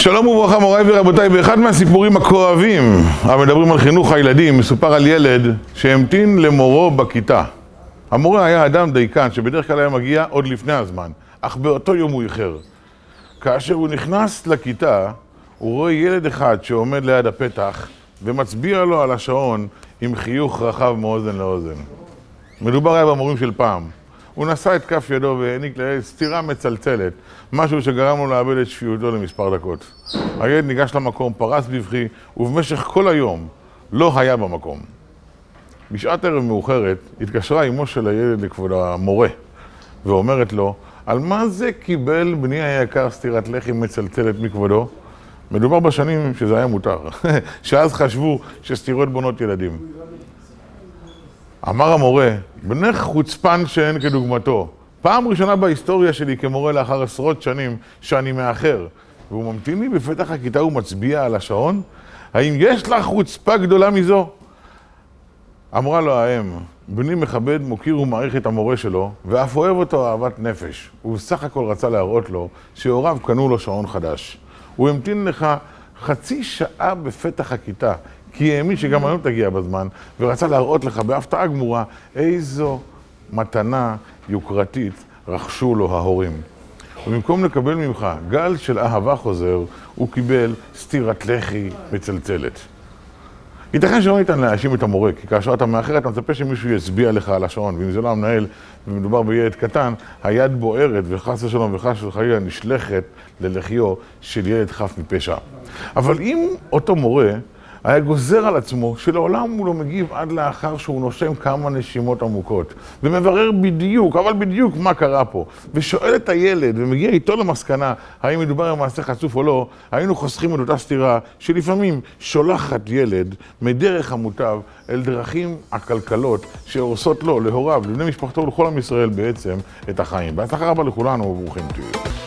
שלום וברכה מוריי ורבותיי, באחד מהסיפורים הכואבים המדברים על חינוך הילדים מסופר על ילד שהמתין למורו בכיתה. המורה היה אדם דייקן שבדרך כלל היה מגיע עוד לפני הזמן, אך באותו יום הוא איחר. כאשר הוא נכנס לכיתה, הוא רואה ילד אחד שעומד ליד הפתח ומצביע לו על השעון עם חיוך רחב מאוזן לאוזן. מדובר היה במורים של פעם. הוא נשא את כף ידו והעניק לילד סטירה מצלצלת, משהו שגרם לו לאבד את שפיותו למספר דקות. הילד ניגש למקום, פרס בבכי, ובמשך כל היום לא היה במקום. בשעת ערב מאוחרת התקשרה אמו של הילד לכבוד המורה, ואומרת לו, על מה זה קיבל בני היקר סטירת לחי מצלצלת מכבודו? מדובר בשנים שזה היה מותר, שאז חשבו שסטירות בונות ילדים. אמר המורה, בנך חוצפן שאין כדוגמתו. פעם ראשונה בהיסטוריה שלי כמורה לאחר עשרות שנים שאני מאחר, והוא ממתין לי בפתח הכיתה ומצביע על השעון? האם יש לך חוצפה גדולה מזו? אמרה לו האם, בני מכבד, מוקיר ומעריך את המורה שלו, ואף אוהב אותו אהבת נפש. הוא בסך הכל רצה להראות לו שהוריו קנו לו שעון חדש. הוא המתין לך חצי שעה בפתח הכיתה, כי האמין שגם היום תגיע בזמן, ורצה להראות לך בהפתעה גמורה איזו מתנה יוקרתית רכשו לו ההורים. ובמקום לקבל ממך גל של אהבה חוזר, הוא קיבל סטירת לחי מצלצלת. ייתכן שלא ניתן להאשים את המורה, כי כאשר אתה מאחר אתה מצפה שמישהו יצביע לך על השעון, ואם זה לא המנהל ומדובר בילד קטן, היד בוערת וחס ושלום וחס וחלילה נשלחת ללחיו של ילד חף מפשע. אבל אם אותו מורה היה גוזר על עצמו שלעולם הוא לא מגיב עד לאחר שהוא נושם כמה נשימות עמוקות, ומברר בדיוק, אבל בדיוק מה קרה פה, ושואל את הילד ומגיע איתו למסקנה האם מדובר במעשה חצוף או לא, היינו חוסכים את אותה סתירה שלפעמים שולחת ילד מדרך המוטב אל דרכים עקלקלות שהורסות לו, להוריו, לבני משפחתו ולכל עם ישראל בעצם את החיים. בהצלחה רבה לכולנו וברוכים תהיו.